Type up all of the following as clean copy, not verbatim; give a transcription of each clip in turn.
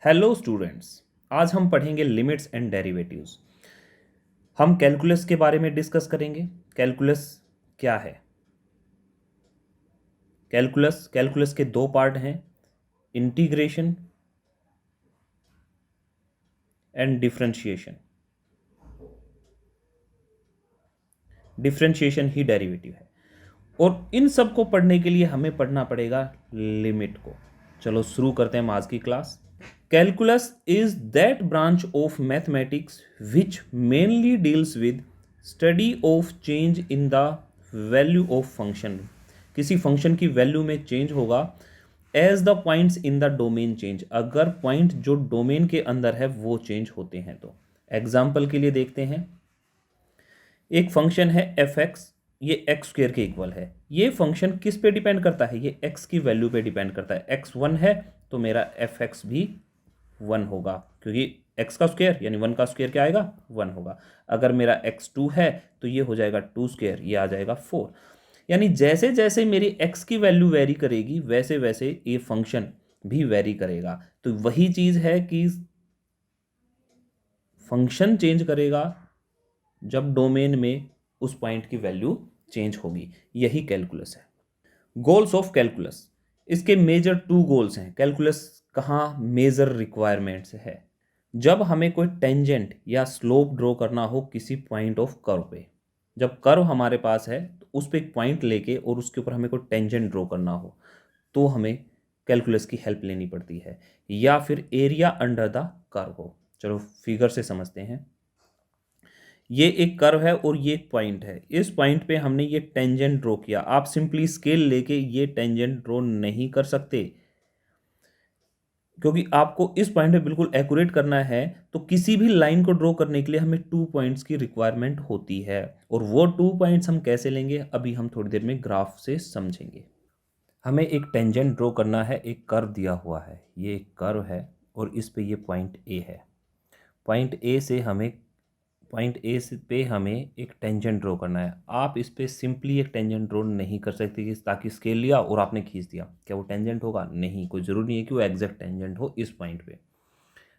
Hello students. आज हम पढ़ेंगे लिमिट्स एंड डेरिवेटिव्स। हम कैलकुलस के बारे में डिस्कस करेंगे। कैलकुलस क्या है? कैलकुलस के दो पार्ट हैं, integration and differentiation. Differentiation he derivative है और इन सब को पढ़ने के लिए हमें पढ़ना पड़ेगा लिमिट को। चलो शुरू करते हैं हम आज की class. Calculus is that branch of mathematics which mainly deals with study of change in the value of function। किसी फंक्शन की वैल्यू में चेंज होगा as the points in the domain change, अगर पॉइंट जो डोमेन के अंदर है वो चेंज होते हैं तो। एग्जाम्पल के लिए देखते हैं, एक फंक्शन है एफ एक्स, ये एक्स स्क्वेयर के इक्वल है। ये फंक्शन किस पे डिपेंड करता है? ये एक्स की वैल्यू पे डिपेंड करता है। एक्स वन है तो मेरा एफ एक्स भी वन होगा, क्योंकि एक्स का स्क्वायर यानी वन का स्क्वायर क्या आएगा? वन होगा। अगर मेरा एक्स टू है तो ये हो जाएगा टू स्क्वायर, ये आ जाएगा फोर। यानी जैसे जैसे मेरी एक्स की वैल्यू वेरी करेगी वैसे वैसे ये फंक्शन भी वेरी करेगा। तो वही चीज है कि फंक्शन चेंज करेगा जब डोमेन में उस पॉइंट की वैल्यू चेंज होगी। यही कैलकुलस है। गोल्स ऑफ कैलकुलस, इसके मेजर टू गोल्स हैं। कैलकुलस कहाँ मेजर रिक्वायरमेंट्स है? जब हमें कोई टेंजेंट या स्लोप ड्रॉ करना हो किसी पॉइंट ऑफ कर्व पे। जब कर्व हमारे पास है तो उस पर एक पॉइंट लेके और उसके ऊपर हमें कोई टेंजेंट ड्रॉ करना हो तो हमें कैलकुलस की हेल्प लेनी पड़ती है, या फिर एरिया अंडर द कर्व हो। चलो फिगर से समझते हैं। ये एक कर्व है और ये एक पॉइंट है। इस पॉइंट पे हमने ये टेंजेंट ड्रॉ किया। आप सिंपली स्केल लेके ये टेंजेंट ड्रॉ नहीं कर सकते, क्योंकि आपको इस पॉइंट पे बिल्कुल एक्यूरेट करना है। तो किसी भी लाइन को ड्रॉ करने के लिए हमें 2 पॉइंट्स की रिक्वायरमेंट होती है, और वो 2 पॉइंट्स हम कैसे लेंगे अभी हम थोड़ी देर में ग्राफ से समझेंगे। हमें एक टेंजेंट ड्रॉ करना है, एक कर्व दिया हुआ है, ये एक कर्व है और इस पे ये पॉइंट ए है। पॉइंट ए से पे हमें एक टेंजेंट ड्रॉ करना है। आप इस पे सिंपली एक टेंजेंट ड्रॉ नहीं कर सकते कि ताकि स्केल लिया और आपने खींच दिया, क्या वो टेंजेंट होगा? नहीं, कोई ज़रूरी नहीं है कि वो एग्जैक्ट टेंजेंट हो इस पॉइंट पे।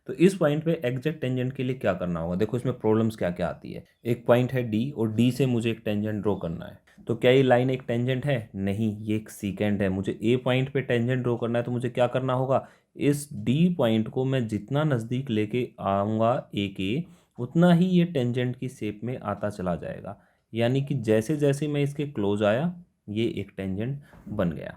तो इस पॉइंट पे एग्जैक्ट टेंजेंट के लिए क्या करना होगा? देखो इसमें प्रॉब्लम्स क्या क्या आती है। एक पॉइंट है डी और डी से मुझे एक टेंजेंट ड्रॉ करना है, तो क्या ये लाइन एक टेंजेंट है? नहीं, ये एक सीकेंड है। मुझे ए पॉइंट पे टेंजेंट ड्रॉ करना है तो मुझे क्या करना होगा? इस डी पॉइंट को मैं जितना नज़दीक लेके आऊँगा ए के, उतना ही ये टेंजेंट की शेप में आता चला जाएगा। यानी कि जैसे जैसे मैं इसके क्लोज आया ये एक टेंजेंट बन गया।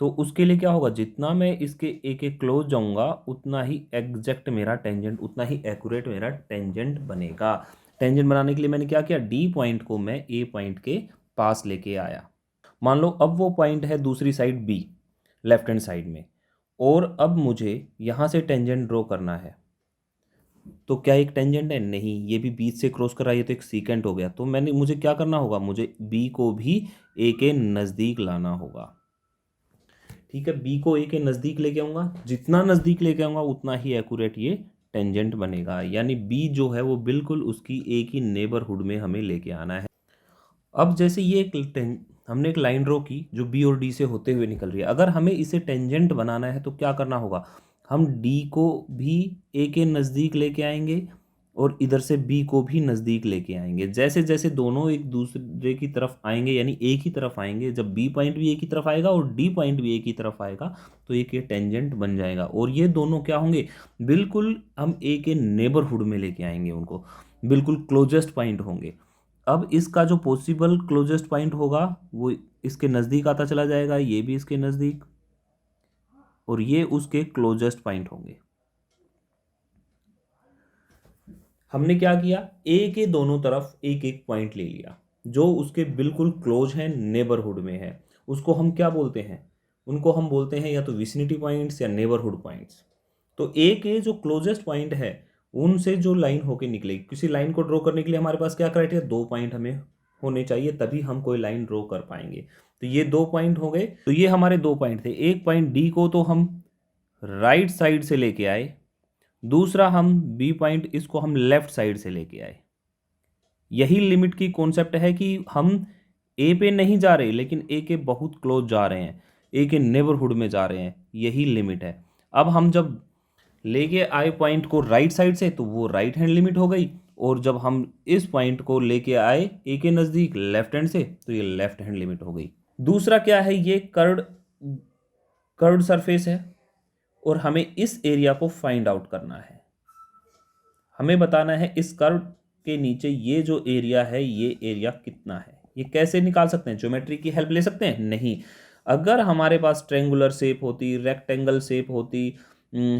तो उसके लिए क्या होगा? जितना मैं इसके एक एक क्लोज जाऊंगा उतना ही एग्जैक्ट मेरा टेंजेंट, उतना ही एक्यूरेट मेरा टेंजेंट बनेगा। टेंजेंट बनाने के लिए मैंने क्या किया? डी पॉइंट को मैं ए पॉइंट के पास लेके आया। मान लो अब वो पॉइंट है दूसरी side B, left hand side में, और अब मुझे यहाँ से टेंजेंट ड्रॉ करना है। तो क्या एक टेंजेंट है? नहीं, ये भी बीच से क्रॉस कर रहा है, ये तो एक सीकेंट हो गया। तो मुझे क्या करना होगा? मुझे बी को भी ए के नज़दीक लाना होगा। ठीक है, बी को ए के नज़दीक लेके आऊँगा, जितना नज़दीक लेके आऊँगा उतना ही एक्यूरेट ये टेंजेंट बनेगा। यानी बी जो है वो बिल्कुल उसकी ए की नेबरहुड में हमें लेके आना है। अब जैसे ये हमने एक लाइन ड्रॉ की जो बी और डी से होते हुए निकल रही है। अगर हमें इसे टेंजेंट बनाना है तो क्या करना होगा? हम डी को भी ए के नज़दीक लेके आएंगे और इधर से बी को भी नज़दीक लेके आएंगे। जैसे जैसे दोनों एक दूसरे की तरफ आएंगे, यानी ए की तरफ आएंगे, जब बी पॉइंट भी ए की तरफ आएगा और डी पॉइंट भी ए की तरफ आएगा तो एक ये टेंजेंट बन जाएगा। और ये दोनों क्या होंगे? बिल्कुल हम ए के नेबरहुड में लेके आएंगे उनको, बिल्कुल क्लोजेस्ट पॉइंट होंगे। अब इसका जो पॉसिबल क्लोजेस्ट पॉइंट होगा वो इसके नज़दीक आता चला जाएगा, ये भी इसके नज़दीक, और ये उसके क्लोजेस्ट पॉइंट होंगे। हमने क्या किया? ए के दोनों तरफ एक एक पॉइंट ले लिया जो उसके बिल्कुल क्लोज है, नेबरहुड में है। उसको हम क्या बोलते हैं? उनको हम बोलते हैं या तो विसिनिटी पॉइंट्स या नेबरहुड पॉइंट्स। तो ए के जो क्लोजेस्ट पॉइंट है उनसे जो लाइन होके निकलेगी, किसी लाइन को ड्रॉ करने के लिए हमारे पास क्या क्राइटेरिया? 2 पॉइंट हमें होने चाहिए, तभी हम कोई लाइन ड्रॉ कर पाएंगे। तो ये 2 पॉइंट हो गए। तो ये हमारे 2 पॉइंट थे। एक पॉइंट डी को तो हम राइट साइड से लेके आए, दूसरा हम बी पॉइंट इसको हम लेफ्ट साइड से लेके आए। यही लिमिट की कॉन्सेप्ट है कि हम ए पे नहीं जा रहे लेकिन ए के बहुत क्लोज जा रहे हैं, ए के नेबरहुड में जा रहे हैं। यही लिमिट है। अब हम जब लेके आए पॉइंट को राइट साइड से तो वो राइट हैंड लिमिट हो गई, और जब हम इस पॉइंट को लेके आए ए के नज़दीक लेफ्ट हैंड से तो ये लेफ्ट हैंड लिमिट हो गई। दूसरा क्या है, ये कर्व्ड सरफेस है और हमें इस एरिया को फाइंड आउट करना है। हमें बताना है इस कर्व के नीचे ये जो एरिया है ये एरिया कितना है। ये कैसे निकाल सकते हैं? ज्योमेट्री की हेल्प ले सकते हैं? नहीं। अगर हमारे पास ट्रेंगुलर शेप होती, रेक्टेंगल शेप होती,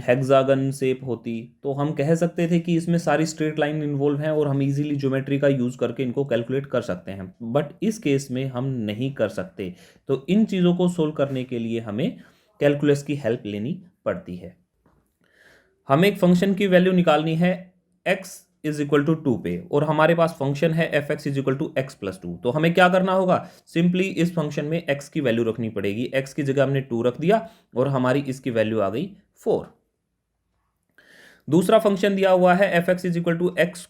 हेक्सागन शेप होती, तो हम कह सकते थे कि इसमें सारी स्ट्रेट लाइन इन्वॉल्व हैं और हम इजीली ज्योमेट्री का यूज़ करके इनको कैलकुलेट कर सकते हैं, बट इस केस में हम नहीं कर सकते। तो इन चीज़ों को सोल्व करने के लिए हमें कैलकुलस की हेल्प लेनी पड़ती है। हमें एक फंक्शन की वैल्यू निकालनी है x इज इक्वल टू 2 पे, और हमारे पास फंक्शन है F X is equal to X plus 2। तो हमें क्या करना होगा? सिंपली इस फंक्शन में x की वैल्यू रखनी पड़ेगी। x की जगह हमने 2 रख दिया और हमारी इसकी वैल्यू आ गई 4। दूसरा फंक्शन दिया हुआ है F X is equal to X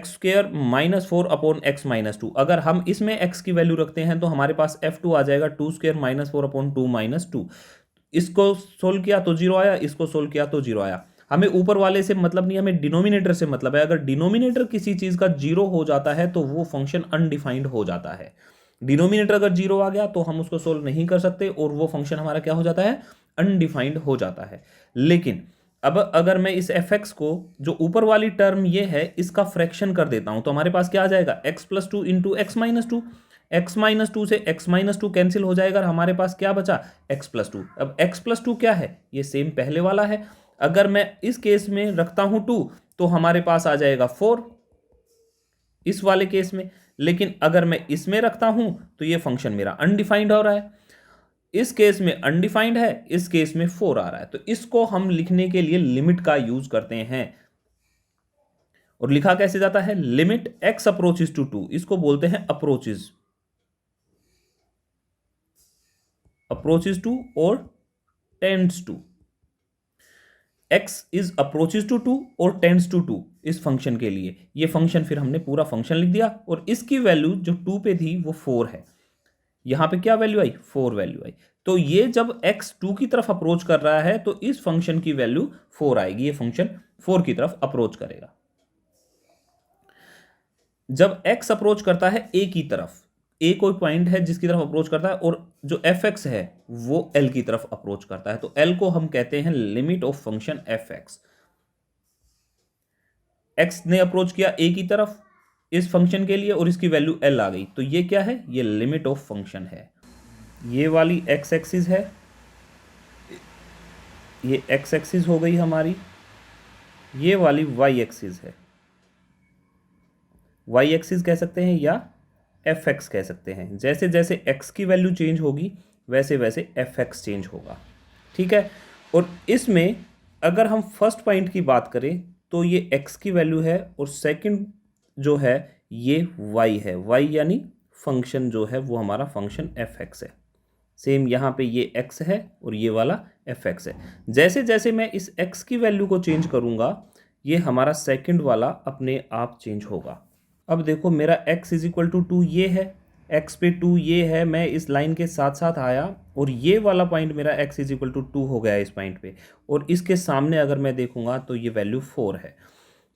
square minus 4 upon X minus 2। अगर हम इसमें x की वैल्यू रखते हैं तो हमारे पास f2 आ जाएगा 2 स्क्र माइनस 4 अपॉन 2 माइनस 2। इसको सोल्व किया तो 0 आया, इसको सोल्व किया तो 0 आया। हमें ऊपर वाले से मतलब नहीं, हमें डिनोमिनेटर से मतलब है। अगर डिनोमिनेटर किसी चीज का 0 हो जाता है तो वो फंक्शन अनडिफाइंड हो जाता है। डिनोमिनेटर अगर 0 आ गया तो हम उसको सोल्व नहीं कर सकते और वो फंक्शन हमारा क्या हो जाता है? अनडिफाइंड हो जाता है। लेकिन अब अगर मैं इस एफ एक्स को, जो ऊपर वाली टर्म ये है, इसका फ्रैक्शन कर देता हूं तो हमारे पास क्या आ जाएगा? X plus 2 into x minus 2। X minus 2 से एक्स माइनस 2 कैंसिल हो जाएगा और हमारे पास क्या बचा? X plus 2। अब एक्स प्लस 2 क्या है? ये सेम पहले वाला है। अगर मैं इस केस में रखता हूं 2 तो हमारे पास आ जाएगा 4 इस वाले केस में। लेकिन अगर मैं इसमें रखता हूं तो ये फंक्शन मेरा अनडिफाइंड हो रहा है। इस केस में अनडिफाइंड है, इस केस में 4 आ रहा है। तो इसको हम लिखने के लिए लिमिट का यूज करते हैं। और लिखा कैसे जाता है? लिमिट एक्स अप्रोचेस टू 2, इसको बोलते हैं अप्रोचेस टू और tends to. x is approaches to 2 और टेंड्स टू 2 इस फंक्शन के लिए। ये फंक्शन फिर हमने पूरा फंक्शन लिख दिया और इसकी वैल्यू जो 2 पे थी वो 4 है। यहां पे क्या वैल्यू आई? 4 वैल्यू आई। तो ये जब x 2 की तरफ अप्रोच कर रहा है तो इस फंक्शन की वैल्यू 4 आएगी। ये फंक्शन 4 की तरफ अप्रोच करेगा। जब x अप्रोच करता है a की तरफ, a कोई पॉइंट है जिसकी तरफ अप्रोच करता है, और जो एफ एक्स है वो l की तरफ अप्रोच करता है, तो l को हम कहते हैं limit of function F x. x ने अप्रोच किया a की तरफ इस फंक्शन के लिए और इसकी वैल्यू l आ गई, तो ये क्या है? ये लिमिट ऑफ फंक्शन है। ये वाली x एक्सिस है, ये x एक्सिस हो गई हमारी, ये वाली y एक्सिस है। y एक्सिस कह सकते हैं या एफ एक्स कह सकते हैं। जैसे जैसे x की वैल्यू चेंज होगी वैसे वैसे एफ एक्स चेंज होगा। ठीक है। और इसमें अगर हम फर्स्ट पॉइंट की बात करें तो ये x की वैल्यू है और सेकंड जो है ये y है। y यानी फंक्शन जो है वो हमारा फंक्शन एफ एक्स है। सेम यहाँ पे ये x है और ये वाला एफ एक्स है। जैसे जैसे मैं इस x की वैल्यू को चेंज करूँगा ये हमारा सेकंड वाला अपने आप चेंज होगा। अब देखो मेरा x इज इक्वल टू 2 ये है, x पे 2 ये है, मैं इस लाइन के साथ साथ आया और ये वाला पॉइंट मेरा x इज इक्वल टू 2 हो गया इस पॉइंट पे, और इसके सामने अगर मैं देखूंगा तो ये वैल्यू 4 है।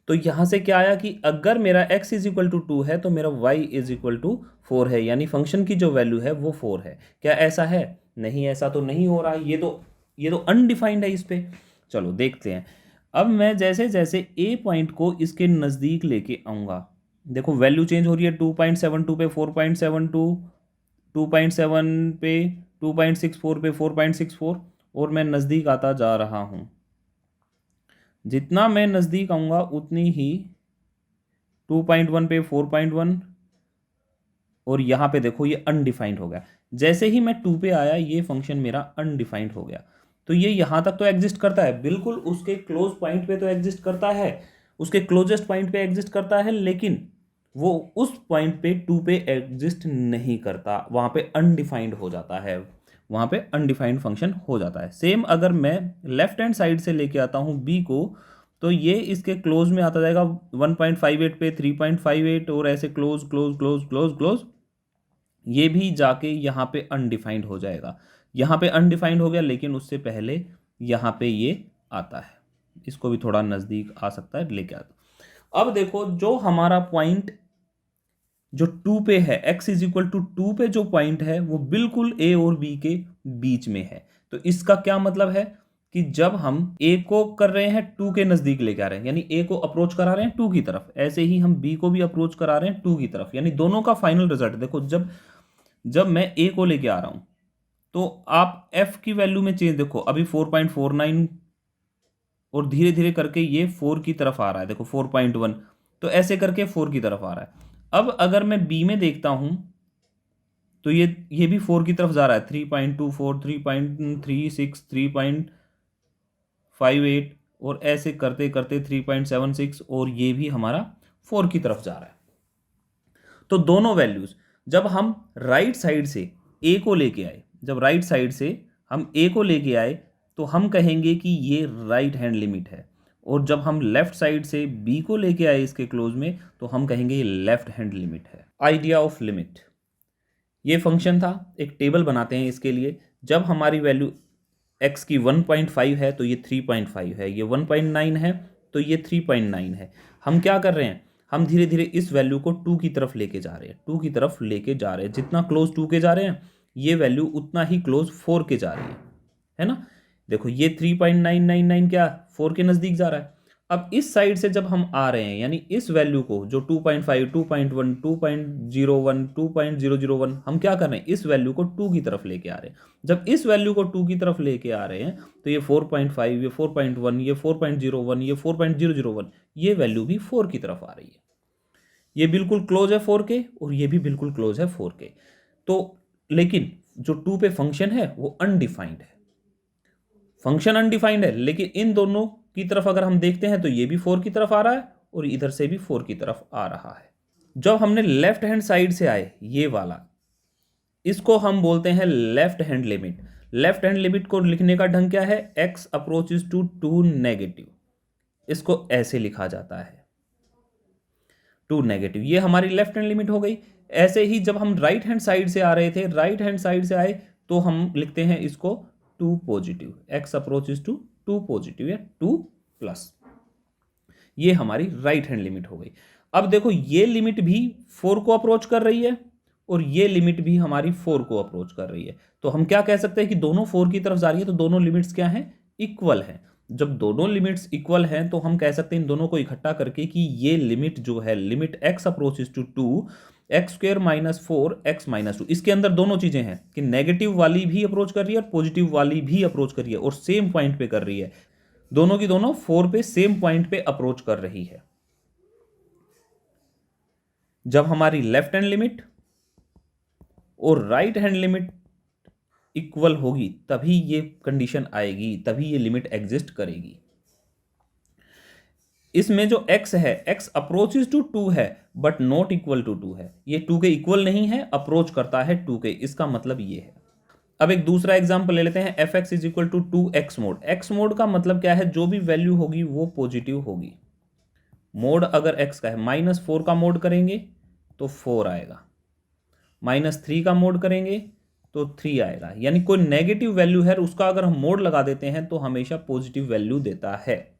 तो यहाँ से क्या आया कि अगर मेरा x इज इक्वल टू 2 है तो मेरा y इज इक्वल टू 4 है, यानी फंक्शन की जो वैल्यू है वो 4 है। क्या ऐसा है? नहीं, ऐसा तो नहीं हो रहा है। ये तो अनडिफाइंड है इस पे। चलो देखते हैं। अब मैं जैसे जैसे a पॉइंट को इसके नज़दीक लेके आऊँगा, देखो वैल्यू चेंज हो रही है 2.72 पे 4.72, 2.7 पे 2.64 पे 4.64, और मैं नज़दीक आता जा रहा हूँ। जितना मैं नज़दीक आऊँगा उतनी ही 2.1 पे 4.1, और यहाँ पे देखो ये अनडिफाइंड हो गया। जैसे ही मैं 2 पे आया ये फंक्शन मेरा अनडिफाइंड हो गया। तो ये यहाँ तक तो एग्जिस्ट करता है, बिल्कुल उसके क्लोज पॉइंट पे तो एग्जिस्ट करता है, उसके क्लोजेस्ट पॉइंट पे एग्जिस्ट करता है, लेकिन वो उस पॉइंट पे 2 पे एग्जिस्ट नहीं करता, वहाँ पे अनडिफाइंड हो जाता है, वहाँ पे अनडिफाइंड फंक्शन हो जाता है। सेम अगर मैं लेफ्ट हैंड साइड से लेके आता हूँ b को तो ये इसके क्लोज में आता जाएगा 1.58 पे 3.58 और ऐसे close close close close close, ये भी जाके यहाँ पे अनडिफाइंड हो जाएगा। यहाँ पे अनडिफाइंड हो गया लेकिन उससे पहले यहाँ पे ये आता है। इसको भी थोड़ा नज़दीक आ सकता है, लेके आता। अब देखो जो हमारा पॉइंट जो 2 पे है, x इज इक्वल टू 2 पे जो पॉइंट है वो बिल्कुल a और b के बीच में है। तो इसका क्या मतलब है कि जब हम a को कर रहे हैं 2 के नज़दीक लेके आ रहे हैं, यानी a को अप्रोच करा रहे हैं 2 की तरफ, ऐसे ही हम b को भी अप्रोच करा रहे हैं 2 की तरफ, यानी दोनों का फाइनल रिजल्ट देखो। जब जब मैं a को लेके आ रहा हूं तो आप f की वैल्यू में चेंज देखो, अभी 4.49 और धीरे धीरे करके ये 4 की तरफ आ रहा है, देखो 4.1, तो ऐसे करके 4 की तरफ आ रहा है। अब अगर मैं बी में देखता हूं तो ये भी 4 की तरफ जा रहा है, 3.24, 3.36, 3.58 और ऐसे करते करते 3.76, और ये भी हमारा 4 की तरफ जा रहा है। तो दोनों वैल्यूज जब हम राइट साइड से ए को लेके आए, जब राइट साइड से हम ए को लेके आए तो हम कहेंगे कि ये राइट हैंड लिमिट है, और जब हम लेफ्ट साइड से बी को लेके आए इसके क्लोज में तो हम कहेंगे ये लेफ्ट हैंड लिमिट है। आइडिया ऑफ लिमिट, ये फंक्शन था, एक टेबल बनाते हैं इसके लिए। जब हमारी वैल्यू x की 1.5 है तो ये 3.5 है, ये 1.9 है तो ये 3.9 है। हम क्या कर रहे हैं, हम धीरे धीरे इस वैल्यू को 2 की तरफ लेके जा रहे हैं, 2 की तरफ लेके जा रहे हैं। जितना क्लोज 2 के जा रहे हैं ये वैल्यू उतना ही क्लोज 4 के जा रही है ना। देखो ये 3.999 क्या 4 के नज़दीक जा रहा है। अब इस साइड से जब हम आ रहे हैं, यानी इस वैल्यू को जो 2.5, 2.1, 2.01, 2.001, हम क्या कर रहे हैं, इस वैल्यू को 2 की तरफ लेके आ रहे हैं। जब इस वैल्यू को 2 की तरफ लेके आ रहे हैं तो ये 4.5, ये 4.1, ये 4.01, ये 4.001, ये वैल्यू भी 4 की तरफ आ रही है। ये बिल्कुल क्लोज है 4 के और ये भी बिल्कुल क्लोज है 4 के। तो लेकिन जो 2 पे फंक्शन है वो अनडिफाइंड है, फंक्शन अनडिफाइंड है, लेकिन इन दोनों की तरफ अगर हम देखते हैं तो ये भी 4 की तरफ आ रहा है और इधर से भी 4 की तरफ आ रहा है। जब हमने लेफ्ट हैंड साइड से आए ये वाला, इसको हम बोलते हैं left hand limit. Left hand limit को लिखने का ढंग क्या है, x अप्रोचेस टू 2 नेगेटिव, इसको ऐसे लिखा जाता है 2 नेगेटिव, ये हमारी लेफ्ट हैंड लिमिट हो गई। ऐसे ही जब हम राइट हैंड साइड से आ रहे थे, राइट हैंड साइड से आए तो हम लिखते हैं इसको 2 positive, x approaches to 2 positive या 2 प्लस, ये हमारी राइट हैंड लिमिट हो गई। अब देखो ये लिमिट भी 4 को अप्रोच कर रही है और ये लिमिट भी हमारी 4 को अप्रोच कर रही है। तो हम क्या कह सकते हैं कि दोनों 4 की तरफ जा रही है, तो दोनों लिमिट्स क्या हैं, इक्वल हैं। जब दोनों लिमिट्स इक्वल हैं तो हम कह सकते हैं इन दोनों को इकट्ठा करके कि ये लिमिट जो है, limit x approaches to 2 X square minus 4 X minus 2, इसके अंदर दोनों चीजें हैं कि नेगेटिव वाली भी अप्रोच कर रही है और पॉजिटिव वाली भी अप्रोच कर रही है और सेम पॉइंट पे कर रही है, दोनों की दोनों 4 पे सेम पॉइंट पे अप्रोच कर रही है। जब हमारी लेफ्ट हैंड लिमिट और राइट हैंड लिमिट इक्वल होगी तभी ये कंडीशन आएगी, तभी ये लिमिट एग्जिस्ट करेगी। इसमें जो x है, x अप्रोचेस टू 2 है बट नॉट इक्वल टू 2 है, ये 2 के इक्वल नहीं है, अप्रोच करता है 2 के, इसका मतलब ये है। अब एक दूसरा एग्जांपल ले लेते हैं, fx is equal to 2x mod. x mod का मतलब क्या है, जो भी वैल्यू होगी वो पॉजिटिव होगी। मोड अगर x का है, -4 का मोड करेंगे तो 4 आएगा, -3 का मोड करेंगे तो 3 आएगा, यानी कोई नेगेटिव वैल्यू है उसका अगर हम मोड लगा देते हैं तो हमेशा पॉजिटिव वैल्यू देता है।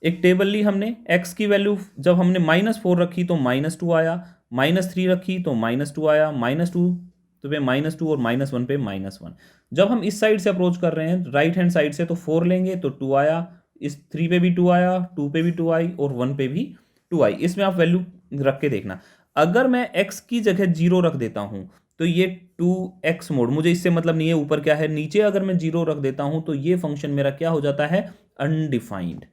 एक टेबल ली हमने, x की वैल्यू जब हमने -4 रखी तो -2 आया, -3 रखी तो -2 आया, -2 तो पे -2 और -1 पे -1। जब हम इस साइड से अप्रोच कर रहे हैं राइट हैंड साइड से तो 4 लेंगे तो 2 आया, इस 3 पे भी 2 आया, 2 पे भी 2 आई और 1 पे भी 2 आई। इसमें आप वैल्यू रख के देखना। अगर मैं x की जगह 0 रख देता हूं तो ये 2x मोड, मुझे इससे मतलब नहीं है ऊपर क्या है, नीचे अगर मैं 0 रख देता हूं तो ये फंक्शन मेरा क्या हो जाता है, अनडिफाइंड।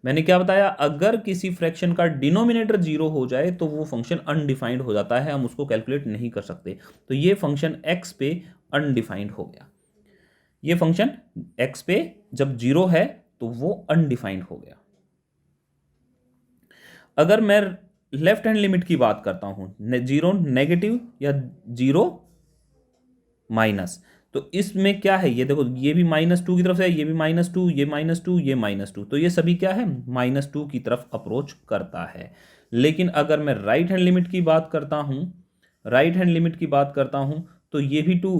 मैंने क्या बताया, अगर किसी फ्रैक्शन का डिनोमिनेटर 0 हो जाए तो वो फंक्शन अनडिफाइंड हो जाता है, हम उसको कैलकुलेट नहीं कर सकते। तो ये फंक्शन x पे अनडिफाइंड हो गया, ये फंक्शन x पे जब 0 है तो वो अनडिफाइंड हो गया। अगर मैं लेफ्ट हैंड लिमिट की बात करता हूं, 0 नेगेटिव या 0 माइनस, तो इसमें क्या है, ये देखो ये भी -2 की तरफ से है, ये भी -2, ये -2, ये -2, तो ये सभी क्या है, -2 की तरफ अप्रोच करता है। लेकिन अगर मैं राइट हैंड लिमिट की बात करता हूं, राइट हैंड लिमिट की बात करता हूं तो ये भी 2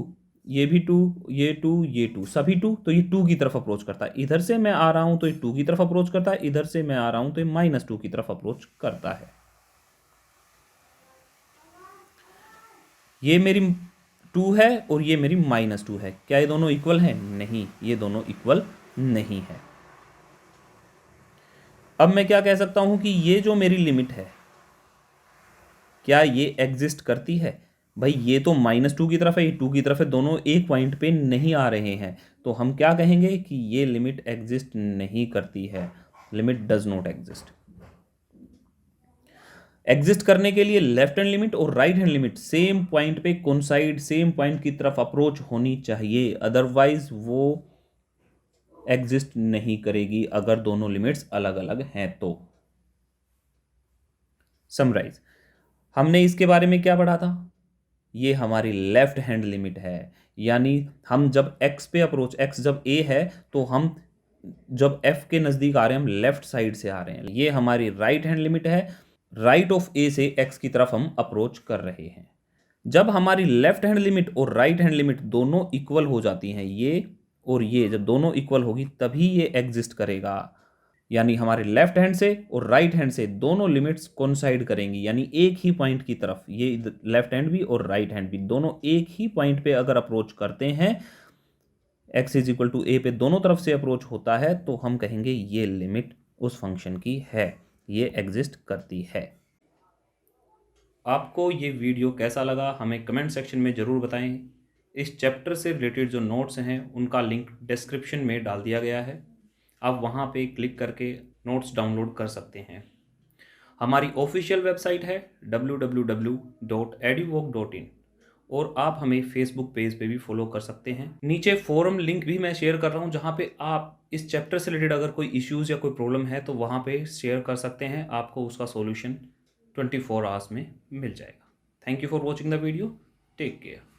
ये भी 2, ये 2, ये 2, सभी 2, तो ये 2 की तरफ अप्रोच करता है। इधर से मैं आ रहा हूं तो ये 2 की तरफ अप्रोच करता है, इधर से मैं आ रहा हूं तो ये -2 की तरफ अप्रोच करता है। ये मेरी 2 है और ये मेरी -2 है। क्या ये दोनों इक्वल हैं? नहीं, ये दोनों इक्वल नहीं है। अब मैं क्या कह सकता हूं कि ये जो मेरी लिमिट है, क्या ये एग्जिस्ट करती है? भाई ये तो -2 की तरफ है, ये 2 की तरफ है, दोनों एक पॉइंट पे नहीं आ रहे हैं, तो हम क्या कहेंगे कि ये लिमिट एग्जिस्ट नहीं करती है। Limit does not exist. Exist करने के लिए लेफ्ट हैंड लिमिट और right hand limit same point पे कोइंसाइड, सेम पॉइंट की तरफ अप्रोच होनी चाहिए, अदरवाइज वो एग्जिस्ट नहीं करेगी अगर दोनों लिमिट्स अलग अलग हैं तो। समराइज, हमने इसके बारे में क्या पढ़ा था? ये हमारी लेफ्ट हैंड लिमिट है, यानी हम जब x पे अप्रोच, x जब a है तो हम जब f के नज़दीक आ रहे हैं हम लेफ्ट साइड से आ रहे हैं। ये हमारी राइट हैंड लिमिट है, राइट ऑफ a से x की तरफ हम अप्रोच कर रहे हैं। जब हमारी लेफ्ट हैंड लिमिट और राइट हैंड लिमिट दोनों इक्वल हो जाती हैं, ये और ये जब दोनों इक्वल होगी तभी ये एग्जिस्ट करेगा। यानी हमारे लेफ्ट हैंड से और राइट हैंड से दोनों लिमिट्स कोइंसाइड करेंगी, यानी एक ही पॉइंट की तरफ, ये लेफ्ट हैंड भी और राइट हैंड भी दोनों एक ही पॉइंट पे अगर अप्रोच करते हैं, x is equal to a पे दोनों तरफ से अप्रोच होता है, तो हम कहेंगे ये लिमिट उस फंक्शन की है, ये एग्जिस्ट करती है। आपको ये वीडियो कैसा लगा हमें कमेंट सेक्शन में ज़रूर बताएं। इस चैप्टर से रिलेटेड जो नोट्स हैं उनका लिंक डिस्क्रिप्शन में डाल दिया गया है, आप वहाँ पे क्लिक करके नोट्स डाउनलोड कर सकते हैं। हमारी ऑफिशियल वेबसाइट है www.eduvoc.in और आप हमें फेसबुक पेज पे भी फॉलो कर सकते हैं। नीचे फोरम लिंक भी मैं शेयर कर रहा हूँ, जहाँ पे आप इस चैप्टर से रिलेटेड अगर कोई इश्यूज़ या कोई प्रॉब्लम है तो वहाँ पे शेयर कर सकते हैं, आपको उसका सॉल्यूशन 24 आवर्स में मिल जाएगा। Thank you for watching the video, take care.